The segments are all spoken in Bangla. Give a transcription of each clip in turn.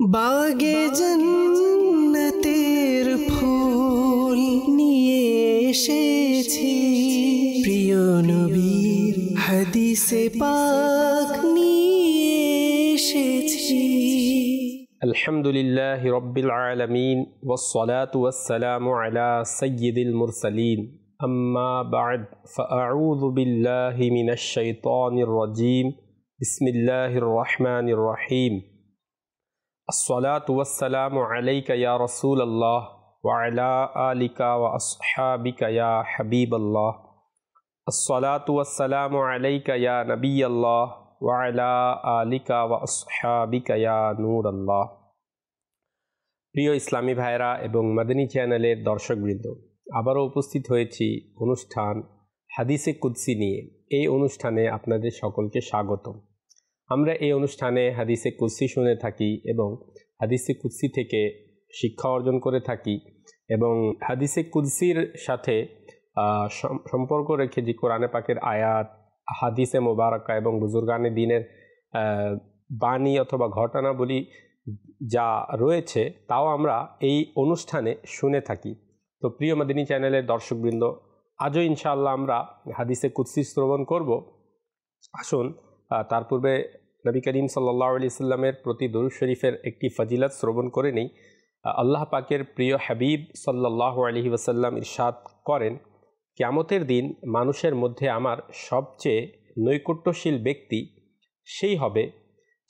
বাগে জান্নাতের ফুল নিয়ে এসেছি, প্রিয় নবীর হাদিসে পাক নিয়ে এসেছি। আলহামদুলিল্লাহি রাব্বিল আলামিন ওয়াসসালাতু ওয়াসসালামু আলা সাইয়্যিদিল মুরসালিন, আম্মা বা'দ, ফাআউযু বিল্লাহি মিনাশ শাইতানির রাজীম। বিসমিল্লাহির রহমানির রহিম। আসসালাতু ওয়াসসালামু আলাইকা ইয়া রাসূলাল্লাহ ওয়া আলা আলিকা ওয়া আসহাবিকা ইয়া হাবিবাল্লাহ। আসসালাতু ওয়াসসালামু আলাইকা ইয়া নবিয়াল্লাহ ওয়া আলা আলিকা ওয়া আসহাবিকা ইয়া নূরাল্লাহ। প্রিয় ইসলামী ভাইরা এবং মাদানী চ্যানেলের দর্শকবৃন্দ, আবারও উপস্থিত হয়েছি অনুষ্ঠান হাদিসে কুদসি নিয়ে। এই অনুষ্ঠানে আপনাদের সকলকে স্বাগতম। আমরা এই অনুষ্ঠানে হাদিসে কুদসি শুনে থাকি এবং হাদিসে কুদসি থেকে শিক্ষা অর্জন করে থাকি এবং হাদিসে কুদসির সাথে সম্পর্ক রেখে যে কোরআনে পাকের আয়াত, হাদিসে মোবারকা এবং বুজুর্গানে দ্বীনের বাণী অথবা ঘটনাবলী যা রয়েছে তাও আমরা এই অনুষ্ঠানে শুনে থাকি। তো প্রিয় মাদানী চ্যানেলের দর্শকবৃন্দ, আজও ইনশাআল্লাহ আমরা হাদিসে কুদসি শ্রবণ করব। আসুন তার পূর্বে নবী করিম সাল্লাল্লাহু আলাইহি সাল্লামের প্রতি দরুদ শরীফের একটি ফজিলত শ্রবণ করে নেই। আল্লাহ পাকের প্রিয় হাবিব সাল্লাল্লাহু আলাইহি ওয়াসাল্লাম ইরশাদ করেন, কিয়ামতের দিন মানুষের মধ্যে আমার সবচেয়ে নৈকট্যশীল ব্যক্তি সেই হবে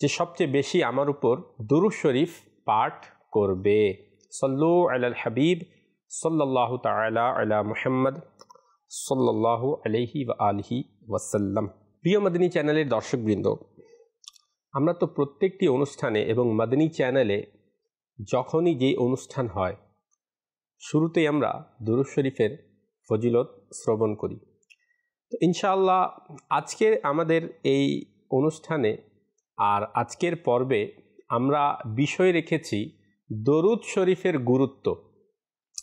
যে সবচেয়ে বেশি আমার উপর দরুদ শরীফ পাঠ করবে। সাল্লু আলাল হাবিব সাল্লাল্লাহু তাআলা আলা মুহাম্মদ সাল্লাল্লাহু আলাইহি ওয়া আলিহি ওয়াসাল্লাম। প্রিয় মাদানী চ্যানেলের দর্শকবৃন্দ, আমরা তো প্রত্যেকটি অনুষ্ঠানে এবং মাদানী চ্যানেলে যখনই যে অনুষ্ঠান হয় শুরুতেই আমরা দরুদ শরীফের ফজিলত শ্রবণ করি। তো ইনশাআল্লাহ আজকের আমাদের এই অনুষ্ঠানে আর আজকের পর্বে আমরা বিষয় রেখেছি দরুদ শরীফের গুরুত্ব।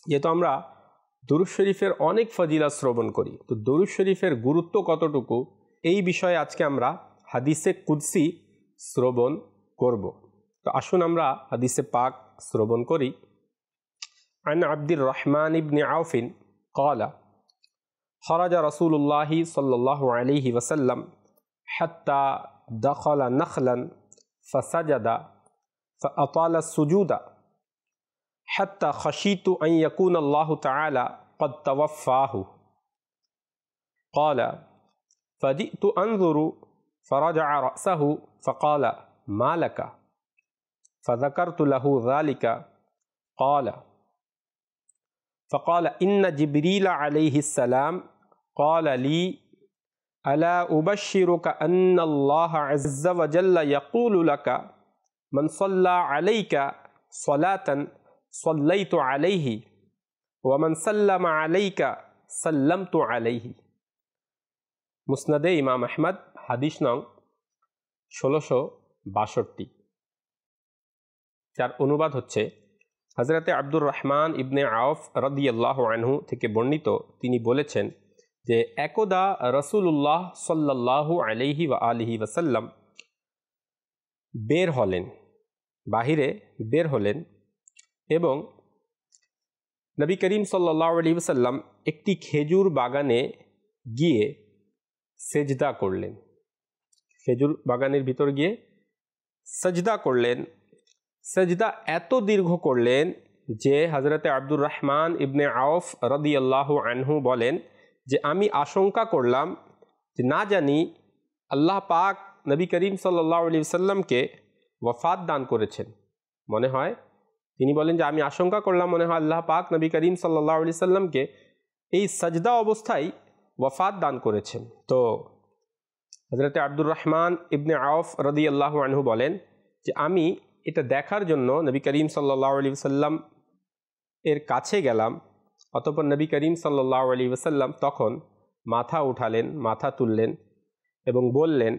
যেহেতু আমরা দরুদ শরীফের অনেক ফজিলত শ্রবণ করি, তো দরুদ শরীফের গুরুত্ব কতটুকু এই বিষয়ে আজকে আমরা হাদিসে কুদসি শ্রবণ করব। তো আসুন আমরা হাদিসে পাক শ্রবণ করি। আন আব্দুর রহমান ইবনে আউফিন ক্বালা খরাজা রাসূলুল্লাহি সাল্লাল্লাহু আলাইহি ওয়াসাল্লাম হাত্তা দাখালা নাখলান ফাসাজাদা ফাআতালা السجود حتى خشيت أن يكون الله تعالى قد توفاه قال فجئت أنظر فرجع رأسه فقال ما لك فذكرت له ذلك فقال إن جبريل عليه السلام قال لي ألا أبشرك أن الله عز وجل يقول لك من صلى عليك صلاة صليت عليه ومن سلم عليك سلمت عليه। মুসনাদে ইমাম আহমদ, হাদিস নং 1662, যার অনুবাদ হচ্ছে হযরতে আব্দুর রহমান ইবনে আউফ রাদিয়াল্লাহু আনহু থেকে বর্ণিত। তিনি বলেছেন যে একদা রাসূলুল্লাহ সাল্লাল্লাহু আলাইহি ওয়া আলিহি ওয়াসাল্লাম বাহিরে বের হলেন এবং নবী করিম সাল্লাল্লাহু আলাইহি ওয়াসাল্লাম একটি খেজুর বাগানে গিয়ে সেজদা করলেন। খেজুর বাগানের ভিতর গিয়ে সেজদা করলেন। সেজদা এত দীর্ঘ করলেন যে হযরতে আব্দুর রহমান ইবনে আউফ রাদিয়াল্লাহু আনহু বলেন যে আমি আশঙ্কা করলাম যে না জানি আল্লাহ পাক নবী করিম সাল্লাল্লাহু আলাইহি ওয়াসাল্লামকে ওয়াফাত দান করেছেন। মনে হয় তিনি বলেন যে আমি আশঙ্কা করলাম মনে হয় আল্লাহ পাক নবী করিম সাল্লাল্লাহু আলাইহি ওয়াসাল্লামকে এই সাজদা অবস্থায় ওয়াফাত দান করেছেন। তো হযরতে আব্দুর রহমান ইবনে আউফ রাদিয়াল্লাহু আনহু বলেন যে আমি এটা দেখার জন্য নবী করিম সাল্লাল্লাহু আলাইহি ওয়াসাল্লাম এর কাছে গেলাম। অতঃপর নবী করিম সাল্লাল্লাহু আলাইহি ওয়াসাল্লাম তখন মাথা উঠালেন, মাথা তুললেন এবং বললেন,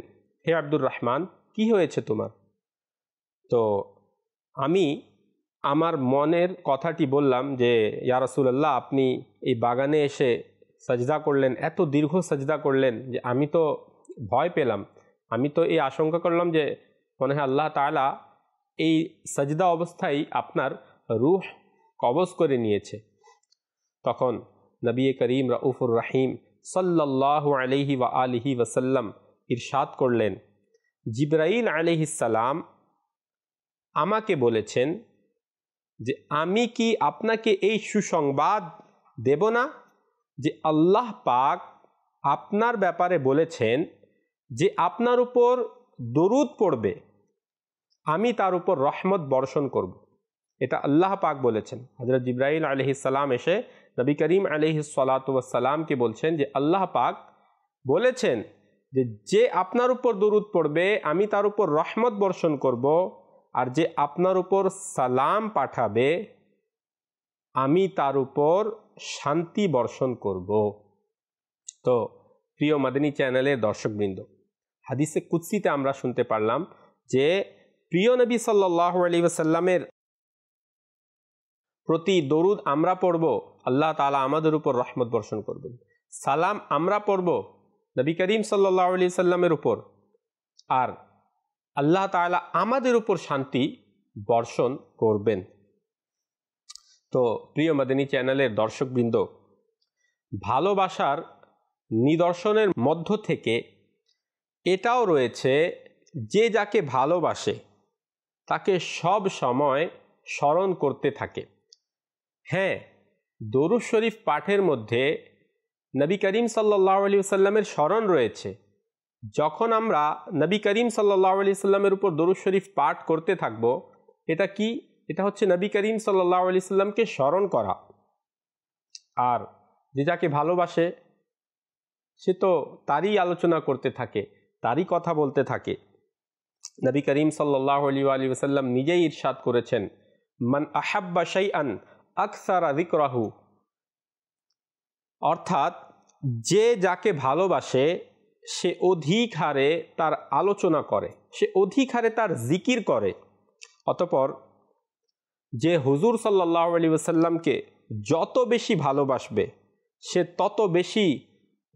হে আব্দুর রহমান, কি হয়েছে তোমার? তো আমি আমার মনের কথাটি বললাম যে ইয়া রাসূলুল্লাহ, আপনি এই বাগানে এসে সাজদা করলেন, এত দীর্ঘ সাজদা করলেন যে আমি তো ভয় পেলাম। আমি তো এই আশঙ্কা করলাম যে মনে হয় আল্লাহ তাআলা এই সাজদা অবস্থায় আপনার রূহ কবজ করে নিয়েছে, তখন নবী করিম রাউফুর রহিম সাল্লাল্লাহু আলাইহি ওয়া আলিহি ওয়াসাল্লাম ইরশাদ করলেন, জিবরাইল আলাইহিস সালাম আমাকে বলেছেন যে আমি কি আপনাকে এই সুসংবাদ দেব না যে আল্লাহ পাক আপনার ব্যাপারে বলেছেন যে আপনার উপর দরুদ পড়বে আমি তার উপর রহমত বর্ষণ করব। এটা আল্লাহ পাক বলেছেন। হযরত জিবরাইল আলাইহিস সালাম এসে নবী করিম আলাইহিস সালাতু ওয়াস সালামকে বলছেন যে আল্লাহ পাক বলেছেন যে যে আপনার উপর দরুদ পড়বে আমি তার উপর রহমত বর্ষণ করব, আর যে আপনার উপর সালাম পাঠাবে আমি তার উপর শান্তি বর্ষণ করব। তো প্রিয় মাদানী চ্যানেলের দর্শকবৃন্দ, হাদিসে কুদসিতে আমরা শুনতে পারলাম যে প্রিয় নবী সাল্লাল্লাহু আলাইহি ওয়াসাল্লামের প্রতি দরুদ আমরা পড়ব, আল্লাহ তাআলা আমাদের উপর রহমত বর্ষণ করবেন। সালাম আমরা পড়ব নবী করিম সাল্লাল্লাহু আলাইহি ওয়াসাল্লামের উপর, আর আল্লাহ তাআলা আমাদের উপর শান্তি বর্ষণ করবেন। তো প্রিয় মাদানী চ্যানেলের দর্শকবৃন্দ, ভালোবাসার নিদর্শনের মধ্য থেকে এটাও রয়েছে যে যাকে ভালোবাসে তাকে সব সময় স্মরণ করতে থাকে। হ্যাঁ, দরুদ শরীফ পাঠের মধ্যে নবী করিম সাল্লাল্লাহু আলাইহি ওয়াসাল্লামের স্মরণ রয়েছে। যখন আমরা নবী করিম সাল্লাল্লাহু আলাইহি ওয়াসাল্লামের উপর দরুদ শরীফ পাঠ করতে থাকব, এটা কি? এটা হচ্ছে নবী করিম সাল্লাল্লাহু আলাইহি ওয়াসাল্লামকে স্মরণ করা। আর যে যাকে ভালোবাসে সে তো তারই আলোচনা করতে থাকে, তারই কথা বলতে থাকে। নবী করিম সাল্লাল্লাহু আলাইহি ওয়াসাল্লাম নিজেই ইরশাদ করেছেন, মান আহাব্বা শাইআন আকসারা যিকরাহু, অর্থাৎ যে যাকে ভালোবাসে সে অধিক হারে তার আলোচনা করে, সে অধিক হারে তার জিকির করে। অতঃপর যে হুজুর সাল্লাল্লাহু আলাইহি ওয়াসাল্লামকে যত বেশি ভালোবাসবে সে তত বেশি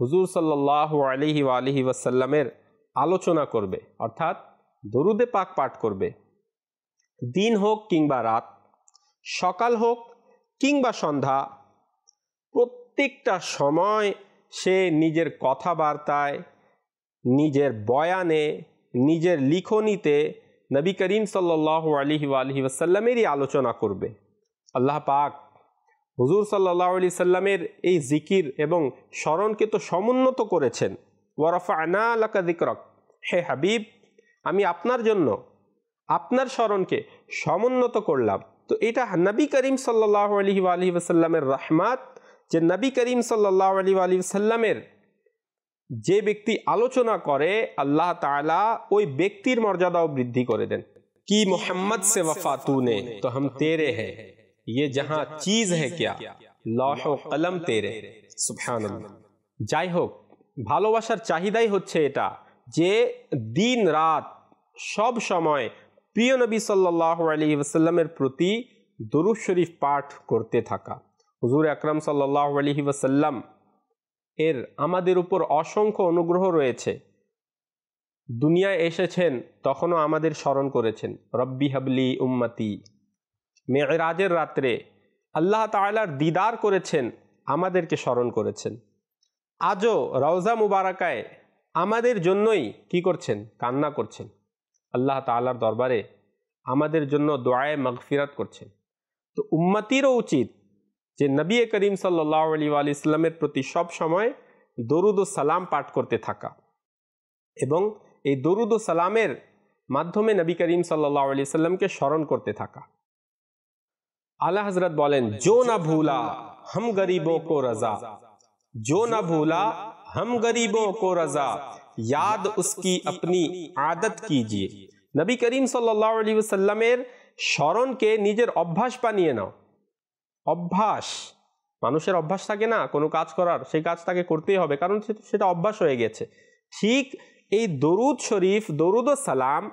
হুজুর সাল্লাল্লাহু আলাইহি ওয়াসাল্লামের আলোচনা করবে, অর্থাৎ দরুদে পাক পাঠ করবে। দিন হোক কিংবা রাত, সকাল হোক কিংবা সন্ধ্যা, প্রত্যেকটা সময় সে নিজের কথাবার্তায়, নিজের বয়ানে, নিজের লিখনিতে নবী করিম সাল্লাল্লাহু আলাইহি ওয়াসাল্লামেরই আলোচনা করবে। আল্লাহ পাক হুজুর সাল্লাল্লাহু আলাইহি সাল্লামের এই জিকির এবং স্মরণকে তো সমুন্নত করেছেন। ওয়া রাফা'না লাকা যিকরাক, হে হাবিব আমি আপনার জন্য আপনার স্মরণকে সমুন্নত করলাম। তো এটা নবী করিম সাল্লাল্লাহু আলাইহি ওয়াসাল্লামের রহমত যে নবী করিম সাল্লাল্লাহু আলাইহি ওয়াসাল্লামের যে ব্যক্তি আলোচনা করে আল্লাহ তাআলা ওই ব্যক্তির মর্যাদাও বৃদ্ধি করে দেন। কি মোহাম্মদ সে वफा तूने तो हम तेरे हैं, ये जहां चीज है क्या लौह ও কলম तेरे, সুবহানাল্লাহ। যাই হোক, ভালোবাসার চাহিদাই হচ্ছে এটা যে দিন রাত সব সময় প্রিয় নবী সাল্লাল্লাহু আলাইহি ওয়াসাল্লামের প্রতি দরুদ শরীফ পাঠ করতে থাকা। হুজুর আকরাম সাল্লাল্লাহু আলাইহি ওয়াসাল্লাম এর আমাদের উপর অসংখ্য অনুগ্রহ রয়েছে। দুনিয়ায় এসেছেন তখনও আমাদের স্মরণ করেছেন, রব্বি হাবলি উম্মতি। মেরাজের রাত্রে আল্লাহ তাআলার দিদার করেছেন, আমাদেরকে স্মরণ করেছেন। আজও রওজা মুবারাকায় আমাদের জন্যই কি করছেন? কান্না করছেন। আল্লাহ তাআলার দরবারে আমাদের জন্য দোয়ায়ে মাগফিরাত করছেন। তো উম্মতিরও উচিত যে নবী করিম সাল্লাল্লাহু আলাইহি ওয়াসাল্লামের প্রতি সব সময় দরুদ ও সালাম পাঠ করতে থাকা, এবং এই দরুদ ও সালামের মাধ্যমে নবী করিম সাল্লাল্লাহু আলাইহি ওয়াসাল্লামকে স্মরণ করতে থাকা। আলা হযরত বলেন, जो ना भूला हम गरीबों को रजा, जो ना भूला हम गरीबों को रजा, याद उसकी अपनी आदत कीजिए। নবী করিম সাল্লাল্লাহু আলাইহি ওয়াসাল্লামের স্মরণকে নিজের অভ্যাস বানিয়ে নাও। অভ্যাস, মানুষের অভ্যাস থাকে না কোনো কাজ করার, সেই কাজ তাকে করতেই হবে, কারণ সেটা অভ্যাস হয়ে গেছে। ঠিক এই দরুদ শরীফ, দরুদ ও সালাম,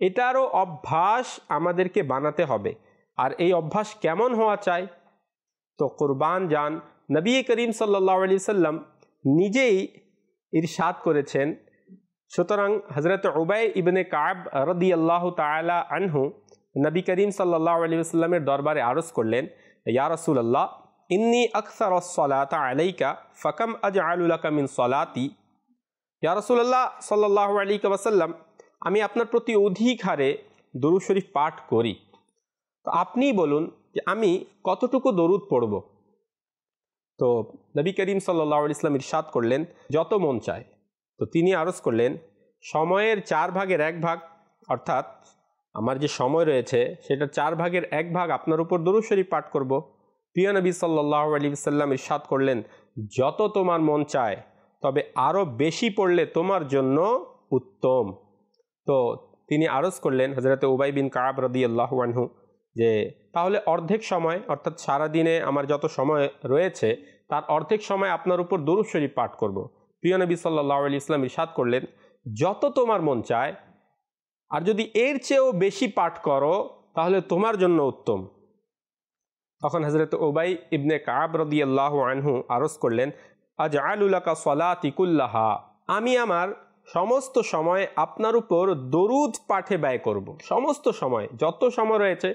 এটারও অভ্যাস আমাদেরকে বানাতে হবে। আর এই অভ্যাস কেমন হওয়া চাই? তো কুরবান যান নবী করিম সাল্লাল্লাহু আলাইহি ওয়াসাল্লাম নিজেই ইরশাদ করেছেন। সুতরাং হযরত উবাই ইবনে কাব রাদিয়াল্লাহু তাআলা আনহু নবী করিম সাল্লাল্লাহু আলাইহি ওয়াসাল্লামের দরবারে আরজ করলেন, ইয়া রাসূলুল্লাহ ইন্নী আকসারুস সালাতা আলাইকা ফাকাম আজআলু লাকা মিন সালাতি। ইয়া রাসূলুল্লাহ সাল্লাল্লাহু আলাইহি ওয়াসাল্লাম, আমি আপনার প্রতি অধিক হারে দরুদ শরীফ পাঠ করি, তো আপনিই বলুন যে আমি কতটুকু দরুদ পড়ব। তো নবী করিম সাল্লাল্লাহু আলাইহি ওয়াসাল্লাম ইরশাদ করলেন, যত মন চায়। তো তিনি আরজ করলেন, সময়ের 4/1 অর্থাৎ আমার যে সময় রয়েছে সেটা 4/1 আপনার উপর দরুদ শরীফ পাঠ করব। প্রিয় নবী সাল্লাল্লাহু আলাইহি ওয়াসাল্লাম ইরশাদ করলেন, যত তোমার মন চায়, তবে আরও বেশি পড়লে তোমার জন্য উত্তম। তো তিনি আরজ করলেন, হযরত উবাই বিন কাব রাদিয়াল্লাহু আনহু, যে তাহলে অর্ধেক সময় অর্থাৎ সারাদিনে আমার যত সময় রয়েছে তার অর্ধেক সময় আপনার উপর দরুদ শরীফ পাঠ করব। প্রিয় নবী সাল্লাল্লাহু আলাইহি ওয়াসাল্লাম ইরশাদ করলেন, যত তোমার মন চায়, আর যদি এর চেয়েও বেশি পাঠ করো তাহলে তোমার জন্য উত্তম। তখন হযরত উবাই ইবনে কাব রাদিয়াল্লাহু আনহু আরজ করলেন, আজআলু লাকা সালাতি কুল্লাহা, আমি আমার সমস্ত সময় আপনার উপর দরুদ পাঠে ব্যয় করব। সমস্ত সময়, যত সময় রয়েছে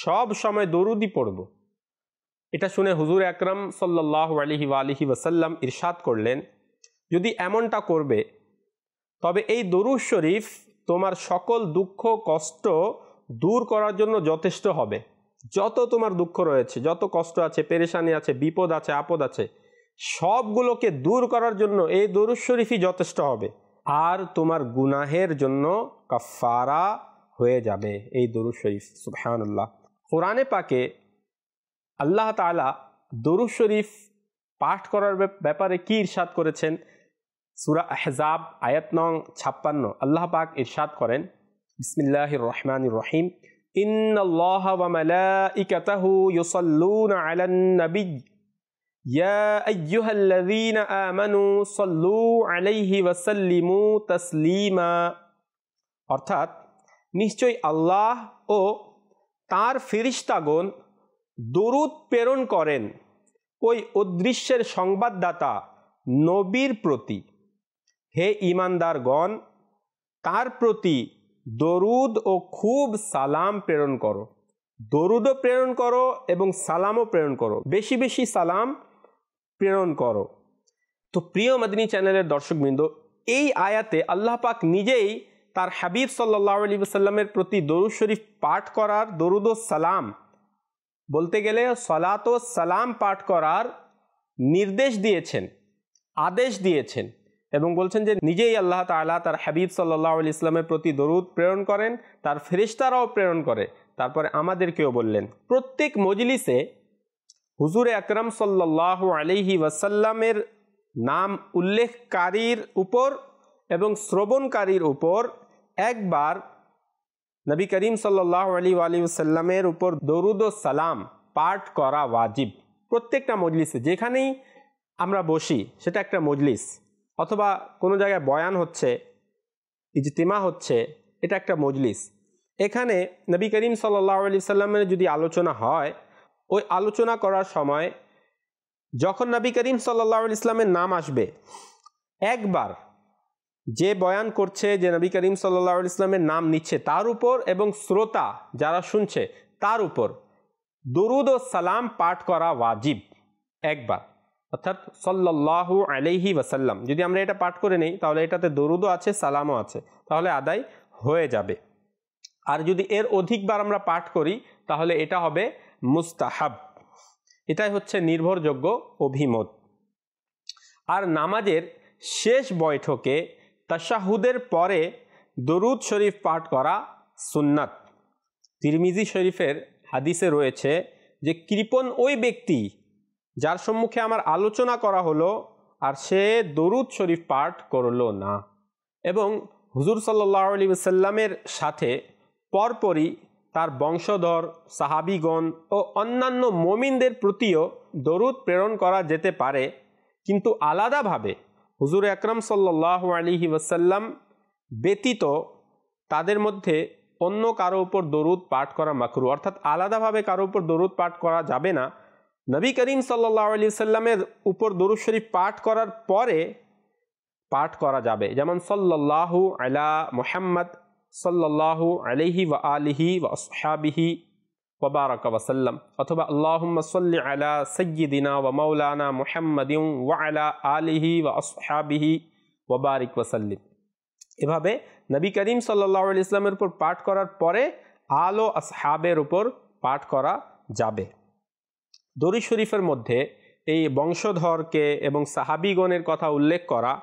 সব সময় দরুদই পড়ব। এটা শুনে হুজুর আকরাম সাল্লাল্লাহু আলাইহি ওয়াসাল্লাম ইরশাদ করলেন, যদি এমনটা করবে তবে এই দরুদ শরীফ তোমার সকল দুঃখ কষ্ট দূর করার জন্য যথেষ্ট হবে। যত তোমার দুঃখ রয়েছে, যত কষ্ট আছে, পেরেশানি আছে, বিপদ আছে, আপদ আছে, সবগুলোকে দূর করার জন্য এই দরুদ শরীফই যথেষ্ট হবে। আর তোমার গুনাহের জন্য কাফারা হয়ে যাবে এই দরুদ শরীফ। সুবহানাল্লাহ। কোরআনে পাকে আল্লাহ তাআলা দরুদ শরীফ পাঠ করার ব্যাপারে কি ইরশাদ করেছেন? সূরা আহজাব আয়াত নং 56 আল্লাহ পাক ইরশাদ করেন, বিসমিল্লাহির রহমানির রহিম, ইন্নাল্লাহা ওয়া মালাইকাতাহু ইউসাল্লুনা আলান নবী ইয়া আইয়ুহাল্লাযীনা আমানু সাল্লু আলাইহি ওয়া সাল্লিমু তাসলিমা। অর্থাৎ নিশ্চয়ই আল্লাহ ও তার ফেরেশতাগণ দরুদ প্রেরণ করেন ওই অদৃশ্যের সংবাদদাতা নবীর প্রতি। হে ঈমানদারগণ, তার প্রতি দরুদ ও খুব সালাম প্রেরণ করো। দরুদও প্রেরণ করো এবং সালামও প্রেরণ করো, বেশি বেশি সালাম প্রেরণ করো। তো প্রিয় মাদিনী চ্যানেলের দর্শকবৃন্দ, এই আয়াতে আল্লাহ পাক নিজেই তার হাবিব সাল্লাল্লাহু আলাইহি ওয়াসাল্লামের প্রতি দরুদ শরীফ পাঠ করার, দরুদ ও সালাম বলতে গেলে সালাত ও সালাম পাঠ করার নির্দেশ দিয়েছেন, আদেশ দিয়েছেন, এবং বলছেন যে নিজেই আল্লাহ তাআলা তার হাবিব সাল্লাল্লাহু আলাইহি ওয়াসাল্লামের প্রতি দরুদ প্রেরণ করেন, তার ফেরেশতারাও প্রেরণ করে। তারপরে আমাদেরকেও বললেন, প্রত্যেক মজলিসে হুজুরে আকরাম সাল্লাল্লাহু আলাইহি ওয়াসাল্লামের নাম উল্লেখকারীর উপর এবং শ্রবণকারীর উপর একবার নবী করিম সাল্লাল্লাহু আলাইহি ওয়াসাল্লামের উপর দরুদ ও সালাম পাঠ করা ওয়াজিব। প্রত্যেকটা মজলিসে, যেখানেই আমরা বসি সেটা একটা মজলিস, অথবা কোনো জায়গায় বয়ান হচ্ছে, ইজতিমা হচ্ছে, এটা একটা মজলিস। এখানে নবী করিম সাল্লাল্লাহু আলাইহি ওয়াসাল্লামের যদি আলোচনা হয়, ওই আলোচনা করার সময় যখন নবী করিম সাল্লাল্লাহু আলাইহি ওয়াসাল্লামের নাম আসবে, একবার যে বয়ান করছে, যে নবী করিম সাল্লাল্লাহু আলাইহি ওয়াসাল্লামের নাম নিচ্ছে, তার উপর এবং শ্রোতা যারা শুনছে তার উপর দরুদ ও সালাম পাঠ করা ওয়াজিব একবার, অর্থাৎ সাল্লাল্লাহু আলাইহি ওয়াসাল্লাম। যদি আমরা এটা পাঠ করে নেই তাহলে এটাতে দরুদও আছে, সালামও আছে, তাহলে আদায় হয়ে যাবে। আর যদি এর অধিকবার আমরা পাঠ করি তাহলে এটা হবে মুস্তাহাব। এটাই হচ্ছে নির্ভরযোগ্য অভিমত। আর নামাজের শেষ বৈঠকে তাশাহুদের পরে দরুদ শরীফ পাঠ করা সুন্নাত। তিরমিজি শরীফের হাদিসে রয়েছে যে কৃপণ ওই ব্যক্তি যার সম্মুখে আমার আলোচনা করা হলো আর সে দরুদ শরীফ পাঠ করলো না। এবং হুজুর সাল্লাল্লাহু আলাইহি ওয়াসাল্লামের সাথে পরপরই তার বংশধর, সাহাবিগণ ও অন্যান্য মুমিনদের প্রতিও দরুদ প্রেরণ করা যেতে পারে, কিন্তু আলাদাভাবে হুজুর আকরাম সাল্লাল্লাহু আলাইহি ওয়াসাল্লাম ব্যতীত তাদের মধ্যে অন্য কারো উপর দরুদ পাঠ করা মাকরুহ, অর্থাৎ আলাদাভাবে কারো উপর দরুদ পাঠ করা যাবে না। নবী করিম সাল্লাল্লাহু আলাইহি ওয়াসাল্লামের উপর দরুদ শরীফ পাঠ করার পরে পাঠ করা যাবে, যেমন সাল্লাল্লাহু আলা মুহাম্মদ সাল্লাল্লাহু আলাইহি ওয়া আলিহি ওয়া আসহাবিহি ওয়া বারাকা ওয়া সাল্লাম, অথবা আল্লাহুম্মা সাল্লি আলা সাইয়্যিদিনা ওয়া মাওলানা মুহাম্মাদিন ওয়া আলা আলিহি ওয়া আসহাবিহি ওয়া বারিক ওয়া সাল্লিম। এভাবে নবী করিম সাল্লাল্লাহু আলাইহি ওয়াসাল্লামের উপর পাঠ করার পরে আল ও আসহাবের উপর পাঠ করা যাবে। দরুদ শরীফের মধ্যে এই বংশধরকে এবং সাহাবীগণের কথা উল্লেখ করা,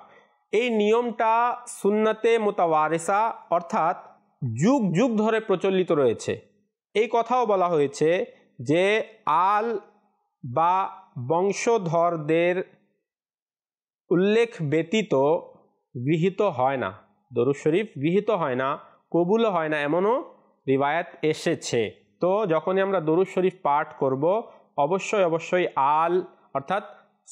এই নিয়মটা সুন্নতে মুতাওয়ারিসা অর্থাৎ যুগ যুগ ধরে প্রচলিত রয়েছে। এই কথাও বলা হয়েছে যে আল বা বংশধরদের উল্লেখ ব্যতীত গৃহীত হয় না, দরুদ শরীফ গৃহীত হয় না, কবুল হয় না, এমনও রিওয়ায়াত এসেছে। তো যখনই আমরা দরুদ শরীফ পাঠ করব অবশ্যই অবশ্যই আল অর্থাৎ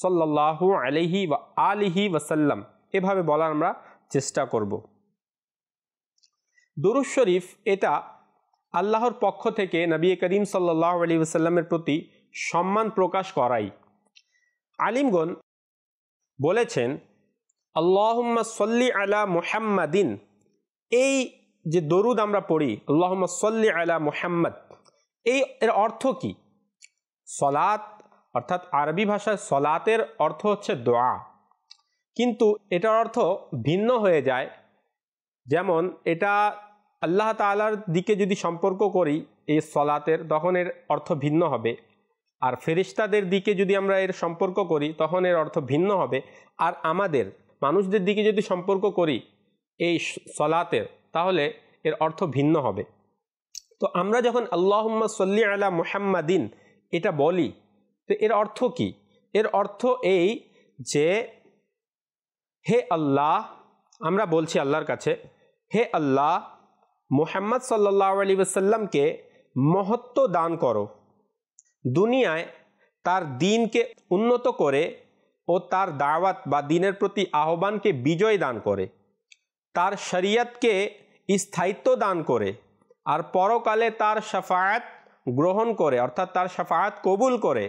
সাল্লাল্লাহু আলাইহি ওয়া আলিহি ওয়াসাল্লাম এভাবে বলার আমরা চেষ্টা করব। দরুদ শরীফ এটা আল্লাহর পক্ষ থেকে নবী করিম সাল্লাল্লাহু আলাইহি ওয়াসাল্লামের প্রতি সম্মান প্রকাশ করাই। আলিমগণ বলেছেন আল্লাহুম্মা সাল্লি আলা মুহাম্মাদিন, এই যে দরুদ আমরা পড়ি আল্লাহুম্মা সাল্লি আলা মুহাম্মাদ, এর অর্থ কি? সলাত অর্থাৎ আরবি ভাষায় সলাতের অর্থ হচ্ছে দোয়া, কিন্তু এটার অর্থ ভিন্ন হয়ে যায়। যেমন এটা আল্লাহ তাআলার দিকে যদি সম্পর্ক করি এই সলাতের, তখন এর অর্থ ভিন্ন হবে, আর ফেরেশতাদের দিকে যদি আমরা এর সম্পর্ক করি তখন এর অর্থ ভিন্ন হবে, আর আমাদের মানুষদের দিকে যদি সম্পর্ক করি এই সলাতের তাহলে এর অর্থ ভিন্ন হবে। তো আমরা যখন আল্লাহুম্মা সাল্লি আলা মুহাম্মাদিন এটা বলি তো এর অর্থ কি? এর অর্থ এই যে হে আল্লাহ, আমরা বলছি আল্লাহর কাছে, হে আল্লাহ মুহাম্মদ সাল্লাল্লাহু আলাইহি ওয়াসাল্লামকে মহত্ব দান করো, দুনিয়ায় তার দ্বীনকে উন্নত করে ও তার দাওয়াত বা দ্বীনের প্রতি আহ্বানকে বিজয় দান করে, তার শরীয়তকে স্থায়িত্ব দান করে, আর পরকালে তার শাফায়াত গ্রহণ করে অর্থাৎ তার শাফায়াত কবুল করে,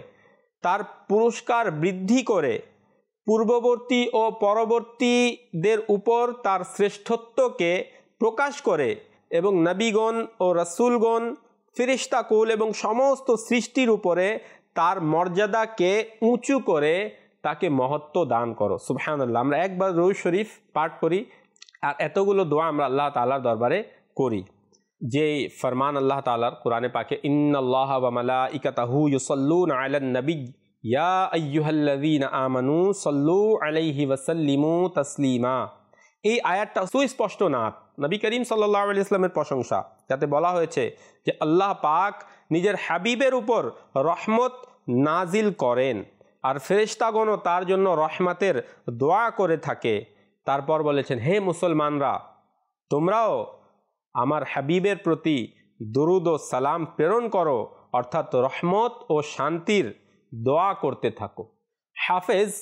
তার পুরস্কার বৃদ্ধি করে, পূর্ববর্তী ও পরবর্তীদের উপর তার শ্রেষ্ঠত্বকে প্রকাশ করে, এবং নবীগণ ও রাসূলগণ ফেরেশতাকুল এবং সমস্ত সৃষ্টির উপরে তার মর্যাদাকে উঁচু করে তাকে মহত্ব দান করো। সুবহানাল্লাহ। আমরা একবার দরুদ শরীফ পাঠ করি আর এতগুলো দোয়া আমরা আল্লাহ তাআলার দরবারে করি। যে ফরমান আল্লাহ তাআলার কোরআনে পাকে, ইন্নাল্লাহা ওয়া মালাইকাতাহু ইউসাল্লুনা আলান নবী ইয়া আইয়ুহাল্লাযীনা আমানু সাল্লু আলাইহি ওয়া সাল্লিমু তাসলিমা। এই আয়াতটা সুস্পষ্ট নাত নবী করিম সাল্লাল্লাহু আলাইহি ওয়াসাল্লামের প্রশংসা, যাতে বলা হয়েছে যে আল্লাহ পাক নিজের হাবিবের উপর রহমত নাজিল করেন আর ফেরেশতাগণও তার জন্য রহমতের দোয়া করে থাকে। তারপর বলেছেন, হে মুসলমানরা, তোমরাও আমার হাবিবের প্রতি দরুদ ও সালাম প্রেরণ করো, অর্থাৎ রহমত ও শান্তির দোয়া করতে থাকো। হাফেজ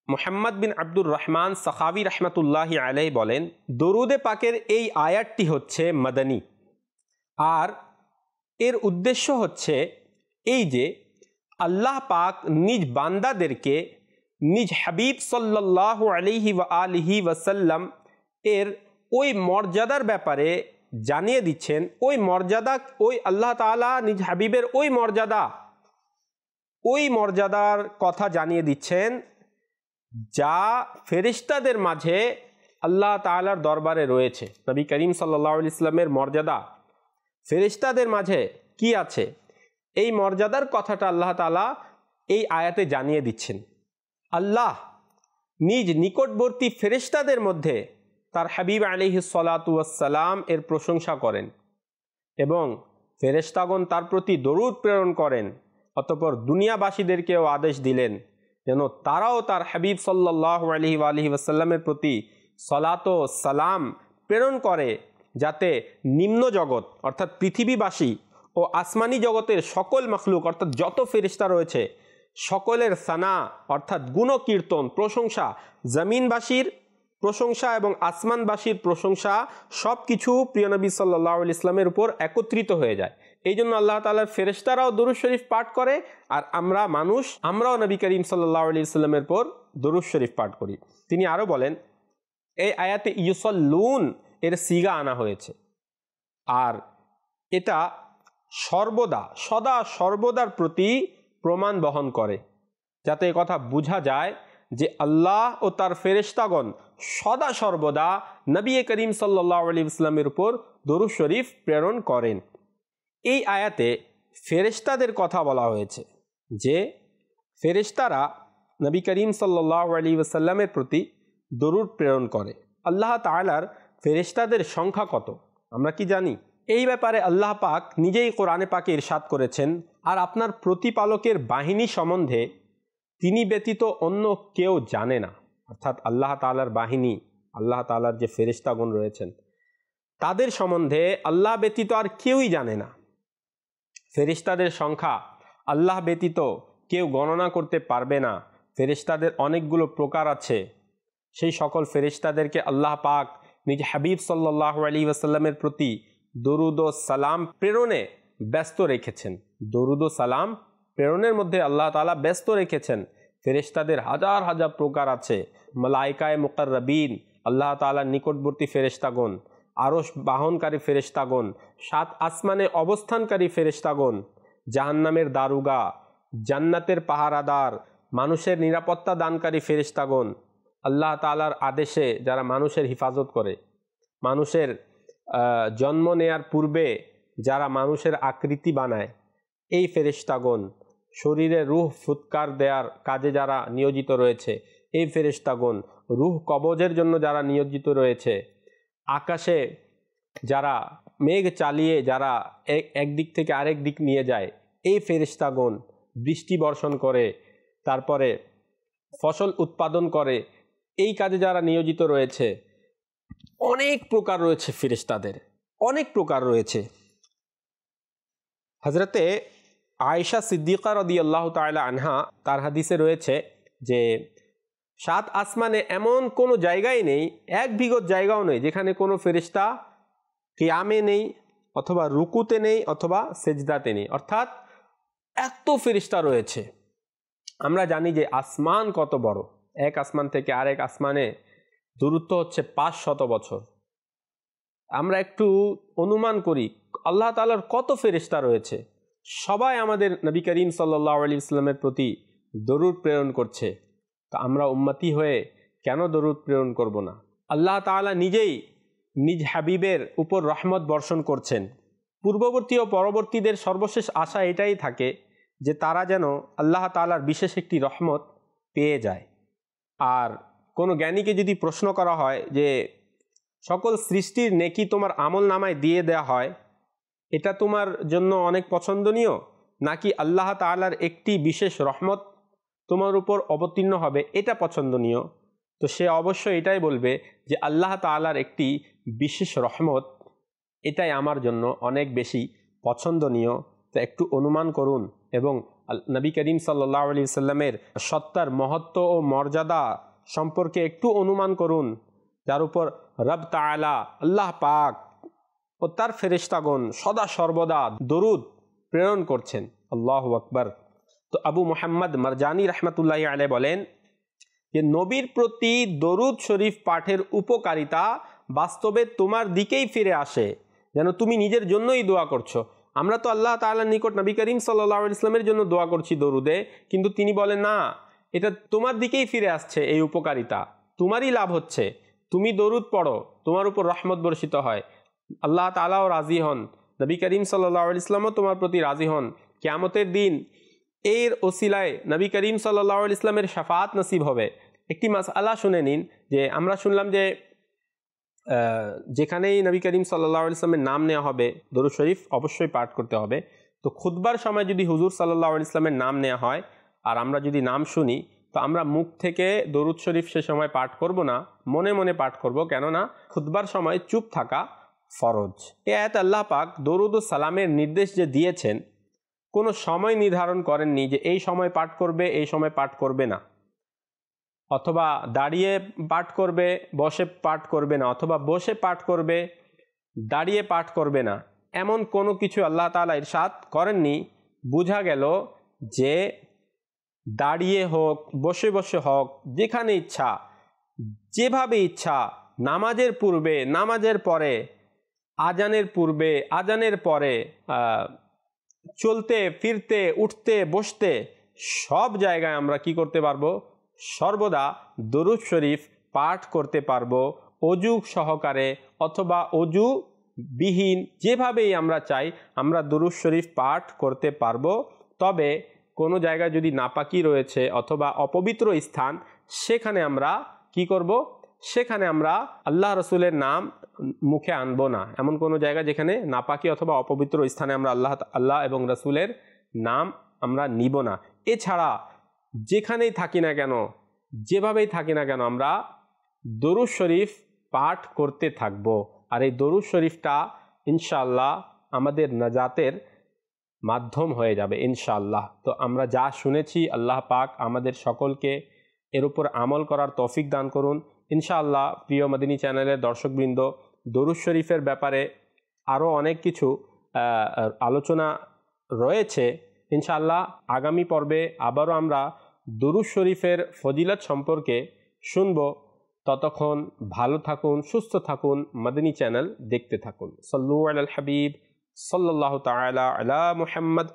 মুহাম্মদ বিন আব্দুর রহমান সাখাবী রহমতুল্লাহি আলাইহি বলেন, দরুদে পাকের এই আয়াতটি হচ্ছে মাদানী, আর এর উদ্দেশ্য হচ্ছে এই যে আল্লাহ পাক নিজ বান্দাদেরকে নিজ হাবিব সাল্লাল্লাহু আলাইহি ওয়া আলিহি ওয়াসাল্লাম এর ওই মর্যাদার ব্যাপারে জানিয়ে দিচ্ছেন। ওই মর্যাদা, ওই আল্লাহ তাআলা নিজ হাবিবের ওই মর্যাদার কথা জানিয়ে দিচ্ছেন যা ফেরেশতাদের মাঝে আল্লাহ তাআলার দরবারে রয়েছে। নবী করিম সাল্লাল্লাহু আলাইহি ওয়াসাল্লামের মর্যাদা ফেরেশতাদের মাঝে কি আছে, এই মর্যাদার কথাটা আল্লাহ তাআলা এই আয়াতে জানিয়ে দিচ্ছেন। আল্লাহ নিজ নিকটবর্তী ফেরেশতাদের মধ্যে তার হাবিব আলাইহিস সালাতু ওয়াস সালাম এর প্রশংসা করেন এবং ফেরেশতাগণ তার প্রতি দরুদ প্রেরণ করেন। অতঃপর দুনিয়াবাসীদেরকেও আদেশ দিলেন যেন তারাও তার হাবিব সাল্লাল্লাহু আলাইহি ওয়াসাল্লামের প্রতি সালাত ও সালাম প্রেরণ করে, যাতে নিম্ন জগৎ অর্থাৎ পৃথিবীবাসী ও আসমানি জগতের সকল মখলুক অর্থাৎ যত ফেরেশতা রয়েছে সকলের সানা অর্থাৎ গুণকীর্তন প্রশংসা, জমিনবাসীর প্রশংসা এবং আসমানবাসীর প্রশংসা সব কিছু প্রিয় নবী সাল্লাল্লাহু আলাইহি ওয়াসাল্লামের উপর একত্রিত হয়ে যায়। এই জন্য আল্লাহ তাআলার ফেরেশতারাও দরুদ শরীফ পাঠ করে, আর আমরাও নবী করিম সাল্লাল্লাহু আলাইহি ওয়াসাল্লামের উপর দরুদ শরীফ পাঠ করি। তিনি আরও বলেন, এই আয়াতে ইউসাল্লুন এর সিগা আনা হয়েছে। আর এটা সর্বদার প্রতি প্রমাণ বহন করে, যাতে কথা বোঝা যায় যে আল্লাহ ও তার ফেরেশতাগণ সর্বদা নবী করিম সাল্লাল্লাহু আলাইহি ওয়াসাল্লামের উপর দরুদ শরীফ প্রেরণ করেন। এই আয়াতে ফেরেশতাদের কথা বলা হয়েছে যে ফেরেশতারা নবী করিম সাল্লাল্লাহু আলাইহি ওয়াসাল্লামের প্রতি দরুদ প্রেরণ করে। আল্লাহ তাআলার ফেরেশতাদের সংখ্যা কত আমরা কি জানি? এই ব্যাপারে আল্লাহ পাক নিজেই কোরআনে পাকে ইরশাদ করেছেন, আর আপনার প্রতিপালকের বাহিনী সম্বন্ধে তিনি ব্যতীত অন্য কেউ জানে না। অর্থাৎ আল্লাহ তাআলার বাহিনী, আল্লাহ তাআলার যে ফেরেশতাগণ রয়েছেন তাদের সম্বন্ধে আল্লাহ ব্যতীত আর কেউই জানে না। ফেরেশতাদের সংখ্যা আল্লাহ ব্যতীত কেউ গণনা করতে পারবে না। ফেরেশতাদের অনেকগুলো প্রকার আছে। সেই সকল ফেরেশতাদেরকে আল্লাহ পাক নিজ হাবিব সাল্লাল্লাহু আলাইহি ওয়াসাল্লামের প্রতি দরুদ ও সালাম প্রেরণে ব্যস্ত রেখেছেন। দরুদ ও সালাম প্রেরণের মধ্যে আল্লাহ তাআলা ব্যস্ত রেখেছেন। ফেরেশতাদের হাজার হাজার প্রকার আছে। মালাইকায়ে মুকাররাবিন, আল্লাহ তাআলার নিকটবর্তী ফেরেশতাগণ, আরশ বাহনকারী ফেরেশতাগণ, 7 আসমানে অবস্থানকারী ফেরেশতাগণ, জাহান্নামের দারুগা, জান্নাতের পাহারাদার, মানুষের নিরাপত্তা দানকারী ফেরেশতাগণ, আল্লাহ তাআলার আদেশে যারা মানুষের হিফাজত করে, মানুষের জন্ম নেয়ার পূর্বে যারা মানুষের আকৃতি বানায় এই ফেরেশতাগণ, শরীরে রূহ ফুৎকার দেওয়ার কাজে যারা নিয়োজিত রয়েছে এই ফেরেশতাগণ, রূহ কবজের জন্য যারা নিয়োজিত রয়েছে, আকাশে যারা মেঘ চালিয়ে যারা এক দিক থেকে আরেক দিক নিয়ে যায় এই ফেরেশতাগণ, বৃষ্টি বর্ষণ করে তারপরে ফসল উৎপাদন করে এই কাজে যারা নিয়োজিত রয়েছে, অনেক প্রকার রয়েছে ফেরেশতাদের, অনেক প্রকার রয়েছে। হযরতে আয়েশা সিদ্দিকা রাদিয়াল্লাহু তাআলা আনহা তার হাদিসে রয়েছে যে 7 আসমানে এমন কোনো জায়গায় নেই, এক বিগত জায়গাও নেই যেখানে কোনো ফেরেশতা কিয়ামে নেই অথবা রুকুতে নেই অথবা সেজদাতে নেই। অর্থাৎ এত ফেরেশতা রয়েছে। আমরা জানি যে আসমান কত বড়, এক আসমান থেকে আরেক আসমানে দূরত্ব হচ্ছে 500 বছর। আমরা একটু অনুমান করি আল্লাহ তাআলার কত ফেরেশতা রয়েছে। সবাই আমাদের নবী করিম সাল্লাল্লাহু আলাইহি ওয়াসাল্লামের প্রতি দরুদ প্রেরণ করছে, তো আমরা উম্মতি হয়ে কেন দরুদ প্রেরণ করব না? আল্লাহ তাআলা নিজেই নিজ হাবিবের উপর রহমত বর্ষণ করছেন। পূর্ববর্তী ও পরবর্তীদের সর্বশেষ আশা এটাই থাকে যে তারা যেন আল্লাহ তাআলার বিশেষ একটি রহমত পেয়ে যায়। আর কোনো জ্ঞানীকে যদি প্রশ্ন করা হয় যে সকল সৃষ্টির নেকি তোমার আমল নামায় দিয়ে দেয়া হয়, এটা তোমার জন্য অনেক পছন্দনীয়, নাকি আল্লাহ তাআলার একটি বিশেষ রহমত তোমার উপর অবতীর্ণ হবে এটা পছন্দনীয়? তো সে অবশ্যই এটাই বলবে যে আল্লাহ তাআলার একটি বিশেষ রহমত এটাই আমার জন্য অনেক বেশি পছন্দনীয়। তো একটু অনুমান করুন এবং নবী করিম সাল্লাল্লাহু আলাইহি ওয়াসাল্লামের সত্তার মহত্ব ও মর্যাদা সম্পর্কে একটু অনুমান করুন, যার উপর রব তাআলা আল্লাহ পাক ও তার ফেরেশতাগণ সর্বদা দরুদ প্রেরণ করছেন। আল্লাহু আকবার। তো আবু মুহাম্মদ মারজানি রাহমাতুল্লাহি আলাইহি বলেন যে নবীর প্রতি দরুদ শরীফ পাঠের উপকারিতা বাস্তবে তোমার দিকেই ফিরে আসে, যেন তুমি নিজের জন্যই দোয়া করছো। আমরা তো আল্লাহ তাআলার নিকট নবী করিম সাল্লাল্লাহু আলাইহি ওয়াসাল্লামের জন্য দোয়া করছি দরুদে, কিন্তু তিনি বলেন না, এটা তোমার দিকেই ফিরে আসছে, এই উপকারিতা তোমারই লাভ হচ্ছে। তুমি দরুদ পড়ো, তোমার উপর রহমত বর্ষিত হয়, আল্লাহ তাআলাও রাজি হন, নবী করিম সাল্লাল্লাহু আলাইহি ওয়াসাল্লামও তোমার প্রতি রাজি হন। কিয়ামতের দিন এর ওসিলায় নবী করিম সাল্লাল্লাহু আলাইহি ওয়াসাল্লামের শাফাআত নসিব হবে। একটি মাসআলা শুনে নিন যে আমরা শুনলাম যে যেখানেই নবী করিম সাল্লাল্লাহু আলাইহি ওয়াসাল্লামের নাম নেওয়া হবে দরুদ শরীফ অবশ্যই পাঠ করতে হবে। তো খুতবার সময় যদি হুজুর সাল্লাল্লাহু আলাইহি ওয়াসাল্লামের নাম নেওয়া হয় আর আমরা যদি নাম শুনি, তো আমরা মুখ থেকে দরুদ শরীফ সে সময় পাঠ করব না, মনে মনে পাঠ করব, কেননা খুতবার সময় চুপ থাকা ফরজ। এই আয়াতে আল্লাহ পাক দরুদ ও সালামের নির্দেশ যে দিয়েছেন, কোনো সময় নির্ধারণ করেননি যে এই সময় পাঠ করবে, এই সময় পাঠ করবে না, অথবা দাঁড়িয়ে পাঠ করবে বসে পাঠ করবে না, অথবা বসে পাঠ করবে দাঁড়িয়ে পাঠ করবে না, এমন কোনো কিছু আল্লাহ তাআলা ইরশাদ করেননি। বোঝা গেল যে দাঁড়িয়ে হোক বসে বসে হোক, যেখানে ইচ্ছা যেভাবে ইচ্ছা নামাজের পূর্বে, নামাজের পরে, আজানের পূর্বে, আজানের পরে, চলতে ফিরতে, উঠতে বসতে সব জায়গায় আমরা কি করতে পারবো? সর্বদা দরুদ শরীফ পাঠ করতে পারবো, অজু সহকারে অথবা অজু বিহীন, যেভাবেই আমরা চাই আমরা দরুদ শরীফ পাঠ করতে পারবো। তবে কোনো জায়গায় যদি নাপাকি রয়েছে অথবা অপবিত্র স্থান, সেখানে আমরা কি করব? সেখানে আমরা আল্লাহ রসুলের নাম মুখে আনবো না। এমন কোনো জায়গা যেখানে নাপাকি অথবা অপবিত্র স্থানে আমরা আল্লাহ এবং রসুলের নাম আমরা নিব না। এছাড়া যেখানেই থাকি না কেন, যেভাবেই থাকি না কেন, আমরা দরুদ শরীফ পাঠ করতে থাকব। আর এই দরুদ শরীফটা ইনশাআল্লাহ আমাদের নাজাতের মাধ্যম হয়ে যাবে ইনশাআল্লাহ। তো আমরা যা শুনেছি, আল্লাহ পাক আমাদের সকলকে এর উপর আমল করার তৌফিক দান করুন ইনশাআল্লাহ। প্রিয় মাদিনী চ্যানেলের দর্শকবৃন্দ, দরুদ শরীফের ব্যাপারে আরও অনেক কিছু আলোচনা রয়েছে ইনশাআল্লাহ। আগামী পর্বে আবারও আমরা দরুদ শরীফের ফজিলত সম্পর্কে শুনব। ততক্ষণ ভালো থাকুন, সুস্থ থাকুন, মাদিনী চ্যানেল দেখতে থাকুন। সাল্লু আলাল হাবিব সাল্লাল্লাহু তাআলা আলা মুহাম্মদ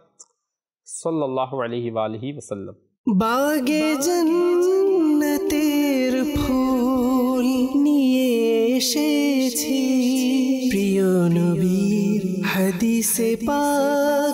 সাল্লাল্লাহু আলাইহি ওয়া আলিহি ওয়াসাল্লাম। বাগে জান্নাতের ফুল নিয়ে এসেছি, প্রিয় নবীর হাদিসে পাক